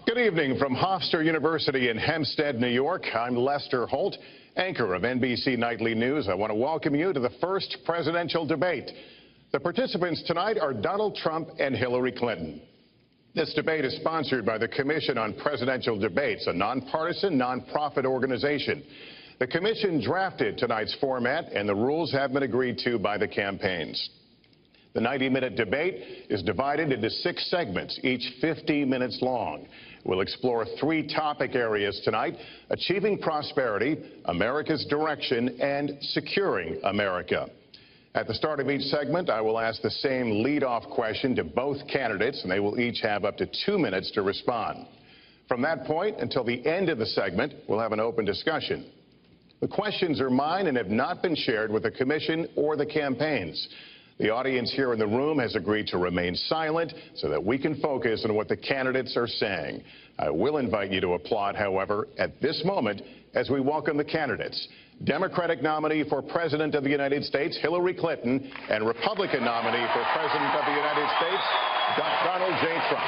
Good evening from Hofstra University in Hempstead, New York. I'm Lester Holt, anchor of NBC Nightly News. I want to welcome you to the first presidential debate. The participants tonight are Donald Trump and Hillary Clinton. This debate is sponsored by the Commission on Presidential Debates, a nonpartisan, nonprofit organization. The commission drafted tonight's format, and the rules have been agreed to by the campaigns. The 90-minute debate is divided into 6 segments, each 50 minutes long. We'll explore 3 topic areas tonight: achieving prosperity, America's direction, and securing America. At the start of each segment, I will ask the same lead-off question to both candidates, and they will each have up to 2 minutes to respond. From that point until the end of the segment, we'll have an open discussion. The questions are mine and have not been shared with the commission or the campaigns. The audience here in the room has agreed to remain silent so that we can focus on what the candidates are saying. I will invite you to applaud, however, at this moment as we welcome the candidates. Democratic nominee for President of the United States, Hillary Clinton, and Republican nominee for President of the United States, Donald J. Trump.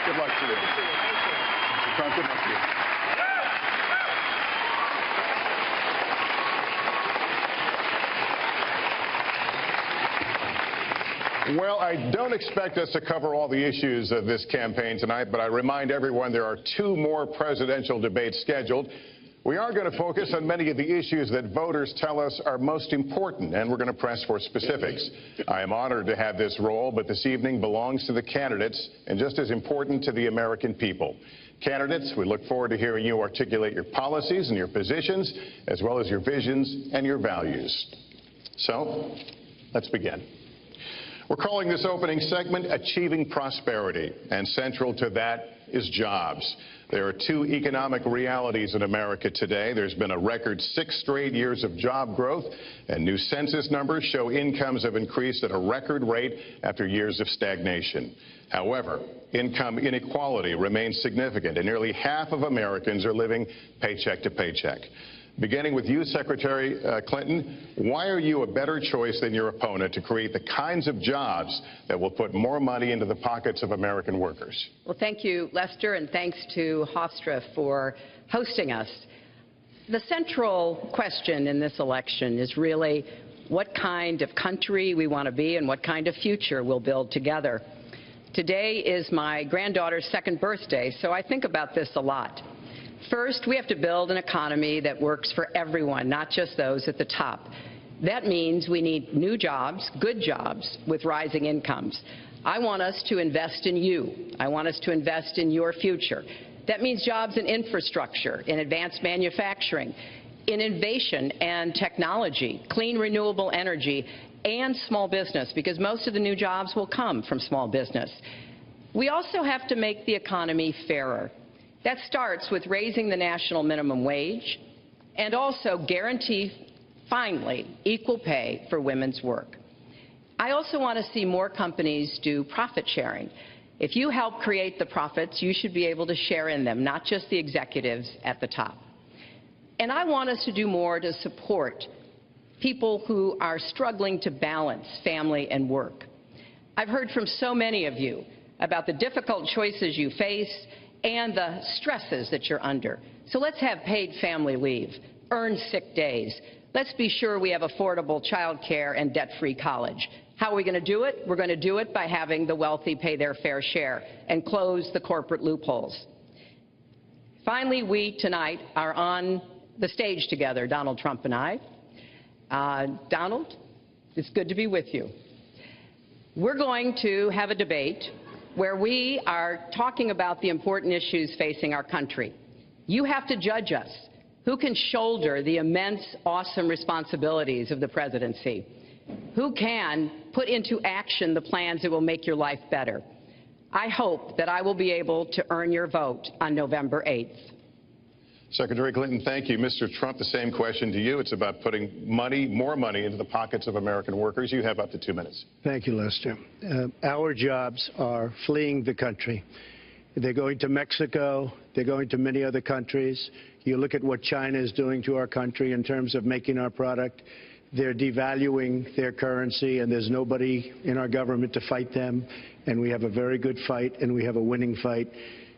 Good luck to you. Trump, good luck to you. Well, I don't expect us to cover all the issues of this campaign tonight, but I remind everyone there are 2 more presidential debates scheduled. We are going to focus on many of the issues that voters tell us are most important, and we're going to press for specifics. I am honored to have this role, but this evening belongs to the candidates and just as important to the American people. Candidates, we look forward to hearing you articulate your policies and your positions, as well as your visions and your values. So, let's begin. We're calling this opening segment Achieving Prosperity, and central to that is jobs. There are 2 economic realities in America today. There's been a record 6 straight years of job growth, and new census numbers show incomes have increased at a record rate after years of stagnation. However, income inequality remains significant, and nearly half of Americans are living paycheck to paycheck. Beginning with you, Secretary Clinton, why are you a better choice than your opponent to create the kinds of jobs that will put more money into the pockets of American workers? Well, thank you, Lester, and thanks to Hofstra for hosting us. The central question in this election is really what kind of country we want to be and what kind of future we'll build together. Today is my granddaughter's 2nd birthday, so I think about this a lot. First, we have to build an economy that works for everyone, not just those at the top. That means we need new jobs, good jobs, with rising incomes. I want us to invest in you. I want us to invest in your future. That means jobs in infrastructure, in advanced manufacturing, in innovation and technology, clean renewable energy, and small business, because most of the new jobs will come from small business. We also have to make the economy fairer. That starts with raising the national minimum wage and also guarantee, finally, equal pay for women's work. I also want to see more companies do profit sharing. If you help create the profits, you should be able to share in them, not just the executives at the top. And I want us to do more to support people who are struggling to balance family and work. I've heard from so many of you about the difficult choices you face and the stresses that you're under. So let's have paid family leave, earned sick days. Let's be sure we have affordable child care and debt-free college. How are we going to do it? We're going to do it by having the wealthy pay their fair share and close the corporate loopholes. Finally, we tonight are on the stage together, Donald Trump and I. Donald, it's good to be with you. We're going to have a debate where we are talking about the important issues facing our country. You have to judge us. Who can shoulder the immense, awesome responsibilities of the presidency? Who can put into action the plans that will make your life better? I hope that I will be able to earn your vote on November 8th. Secretary Clinton, thank you. Mr. Trump, the same question to you. It's about putting more money into the pockets of American workers. You have up to 2 minutes. Thank you, Lester. Our jobs are fleeing the country. They're going to Mexico. They're going to many other countries. You look at what China is doing to our country in terms of making our product. They're devaluing their currency, and there's nobody in our government to fight them. And we have a very good fight, and we have a winning fight,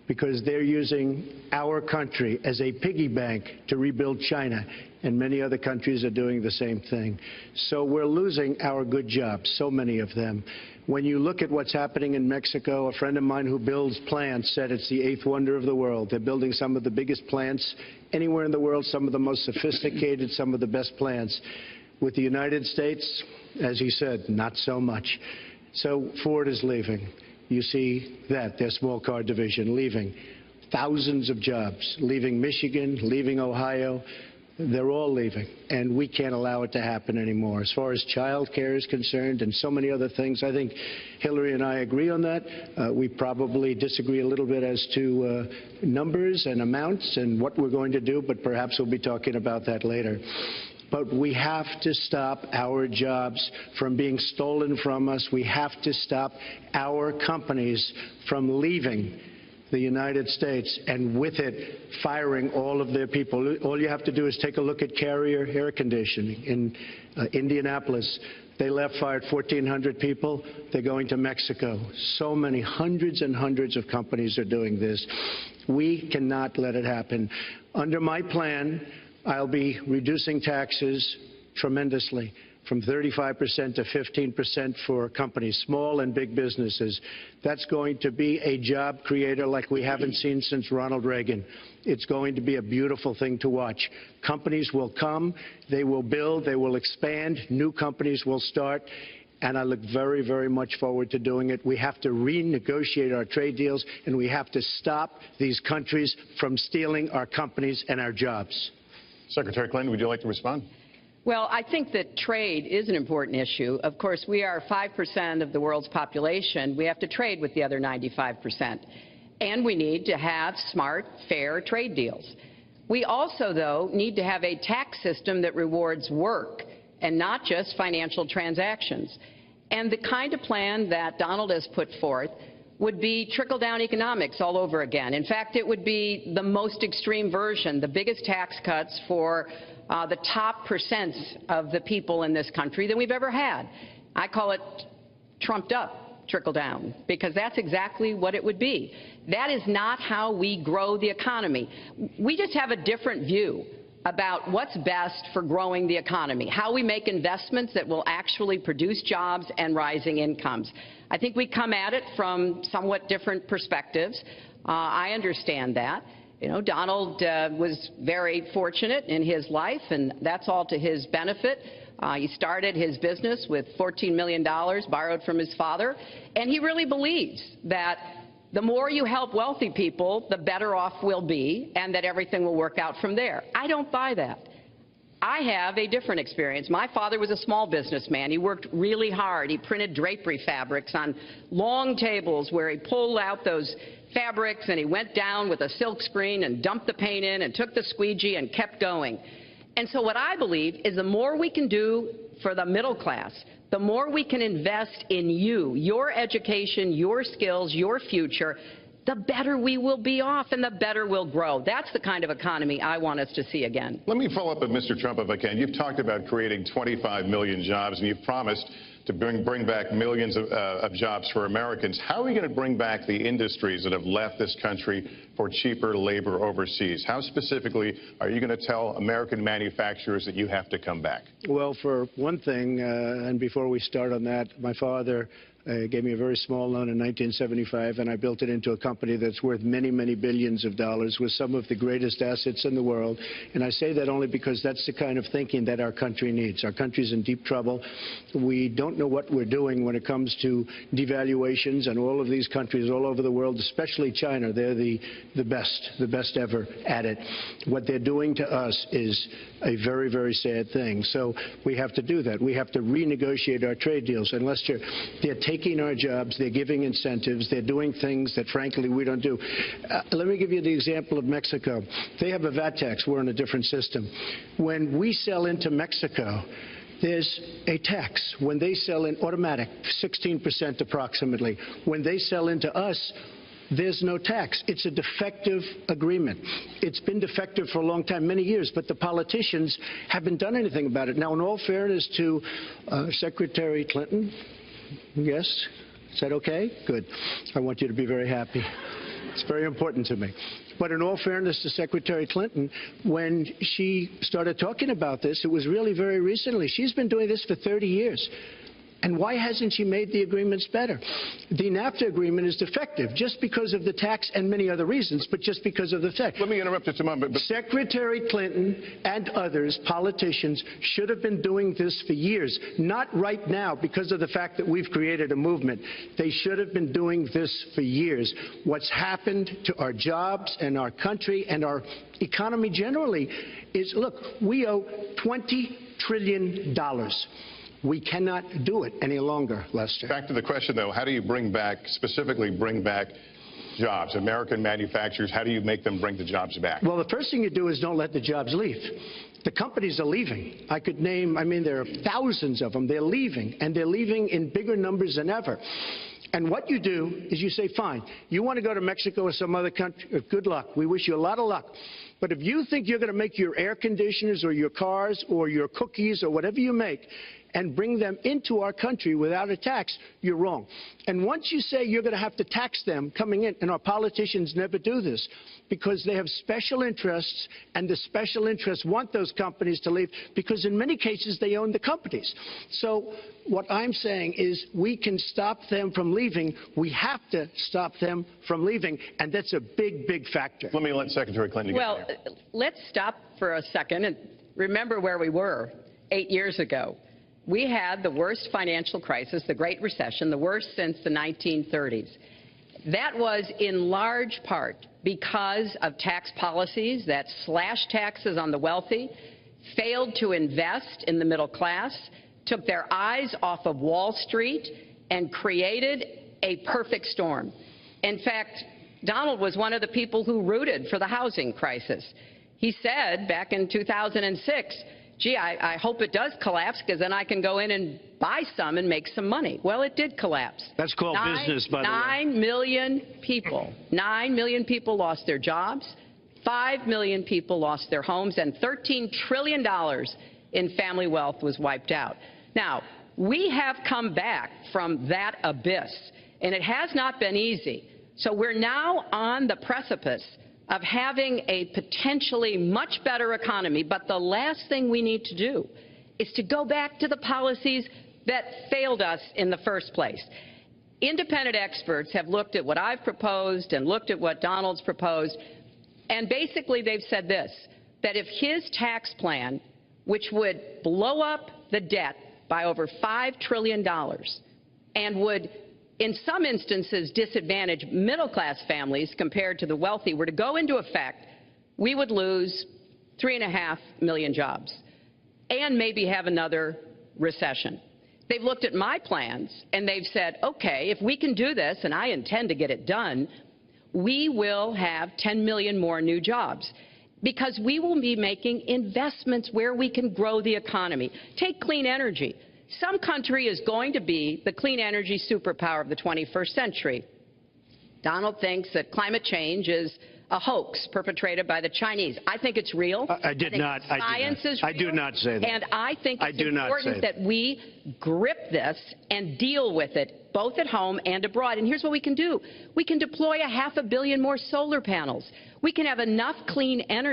because they're using our country as a piggy bank to rebuild China, and many other countries are doing the same thing. So we're losing our good jobs, so many of them. When you look at what's happening in Mexico, a friend of mine who builds plants said it's the 8th wonder of the world. They're building some of the biggest plants anywhere in the world, some of the most sophisticated, some of the best plants. With the United States, as he said, not so much. So Ford is leaving. You see that, their small car division leaving. Thousands of jobs, leaving Michigan, leaving Ohio. They're all leaving, and we can't allow it to happen anymore. As far as child care is concerned and so many other things, I think Hillary and I agree on that. We probably disagree a little bit as to numbers and amounts and what we're going to do, but perhaps we'll be talking about that later. But we have to stop our jobs from being stolen from us. We have to stop our companies from leaving the United States, and with it, firing all of their people. All you have to do is take a look at Carrier Air Conditioning in Indianapolis. They left, fired 1,400 people. They're going to Mexico. So many, hundreds and hundreds of companies are doing this. We cannot let it happen. Under my plan, I'll be reducing taxes tremendously, from 35% to 15% for companies, small and big businesses. That's going to be a job creator like we haven't seen since Ronald Reagan. It's going to be a beautiful thing to watch. Companies will come, they will build, they will expand, new companies will start, and I look very, very much forward to doing it. We have to renegotiate our trade deals, and we have to stop these countries from stealing our companies and our jobs. Secretary Clinton, would you like to respond? Well, I think that trade is an important issue. Of course, we are 5% of the world's population. We have to trade with the other 95%. And we need to have smart, fair trade deals. We also, though, need to have a tax system that rewards work and not just financial transactions. And the kind of plan that Donald has put forth would be trickle-down economics all over again. In fact, it would be the most extreme version, the biggest tax cuts for the top percent of the people in this country than we've ever had. I call it trumped-up trickle-down, because that's exactly what it would be. That is not how we grow the economy. We just have a different view about what's best for growing the economy, how we make investments that will actually produce jobs and rising incomes. I think we come at it from somewhat different perspectives. I understand that. You know, Donald was very fortunate in his life, and that's all to his benefit. He started his business with $14 million borrowed from his father, and he really believes that the more you help wealthy people, the better off we'll be, and that everything will work out from there. I don't buy that. I have a different experience. My father was a small businessman. He worked really hard. He printed drapery fabrics on long tables where he pulled out those fabrics and he went down with a silk screen and dumped the paint in and took the squeegee and kept going. And so what I believe is the more we can do for the middle class, the more we can invest in you, your education, your skills, your future, the better we will be off and the better we'll grow. That's the kind of economy I want us to see again. Let me follow up with Mr. Trump if I can. You've talked about creating 25 million jobs, and you've promised to bring back millions of jobs for Americans. How are we going to bring back the industries that have left this country for cheaper labor overseas? How specifically are you going to tell American manufacturers that you have to come back? Well, for one thing, and before we start on that, my father gave me a very small loan in 1975, and I built it into a company that's worth many, many billions of dollars with some of the greatest assets in the world. And I say that only because that's the kind of thinking that our country needs. Our country's in deep trouble. We don't know what we're doing when it comes to devaluations, and all of these countries all over the world, especially China, they're the best ever at it. What they're doing to us is a very, very sad thing. So we have to do that. We have to renegotiate our trade deals. And Lester, they're taking our jobs, they're giving incentives, they're doing things that, frankly, we don't do. Let me give you the example of Mexico. They have a VAT tax. We're in a different system. When we sell into Mexico, there's a tax. When they sell in automatic, 16% approximately. When they sell into us, there's no tax. It's a defective agreement. It's been defective for a long time, many years, but the politicians haven't done anything about it. Now, in all fairness to Secretary Clinton, yes, is that okay? Good. I want you to be very happy. It's very important to me. But in all fairness to Secretary Clinton, when she started talking about this, it was really very recently. She's been doing this for 30 years. And why hasn't she made the agreements better? The NAFTA agreement is defective just because of the tax and many other reasons, but just because of the fact. Let me interrupt just a moment. Secretary Clinton and others, politicians, should have been doing this for years, not right now because of the fact that we've created a movement. They should have been doing this for years. What's happened to our jobs and our country and our economy generally is, look, we owe $20 trillion. We cannot do it any longer, Lester. Back to the question, though, how do you specifically bring back jobs? American manufacturers, how do you make them bring the jobs back? Well, the first thing you do is don't let the jobs leave. The companies are leaving. I could name, there are thousands of them. They're leaving, and they're leaving in bigger numbers than ever. And what you do is you say, fine, you want to go to Mexico or some other country, good luck. We wish you a lot of luck. But if you think you're going to make your air conditioners or your cars or your cookies or whatever you make and bring them into our country without a tax, you're wrong. And once you say you're going to have to tax them coming in, and our politicians never do this, because they have special interests, and the special interests want those companies to leave, because in many cases they own the companies. So what I'm saying is we can stop them from leaving. We have to stop them from leaving, and that's a big, big factor. Let me let Secretary Clinton get there. Let's stop for a second and remember where we were 8 years ago. We had the worst financial crisis, the Great Recession, the worst since the 1930s. That was in large part because of tax policies that slashed taxes on the wealthy, failed to invest in the middle class, took their eyes off of Wall Street, and created a perfect storm. In fact, Donald was one of the people who rooted for the housing crisis. He said back in 2006, gee, I hope it does collapse because then I can go in and buy some and make some money. Well, it did collapse. That's called business, by the way. 9 million people lost their jobs, 5 million people lost their homes, and $13 trillion in family wealth was wiped out. Now, we have come back from that abyss, and it has not been easy. So we're now on the precipice of having a potentially much better economy, but the last thing we need to do is to go back to the policies that failed us in the first place. Independent experts have looked at what I've proposed and looked at what Donald's proposed, and basically they've said this, that if his tax plan, which would blow up the debt by over $5 trillion and would in some instances disadvantage middle-class families compared to the wealthy, were to go into effect, we would lose 3.5 million jobs and maybe have another recession. They've looked at my plans and they've said, okay, if we can do this, and I intend to get it done, we will have 10 million more new jobs because we will be making investments where we can grow the economy. Take clean energy. Some country is going to be the clean energy superpower of the 21st century. Donald thinks that climate change is a hoax perpetrated by the Chinese. I think it's real. I do not say that. And I think it's important that we grip this and deal with it, both at home and abroad. And here's what we can do. We can deploy 500 million more solar panels. We can have enough clean energy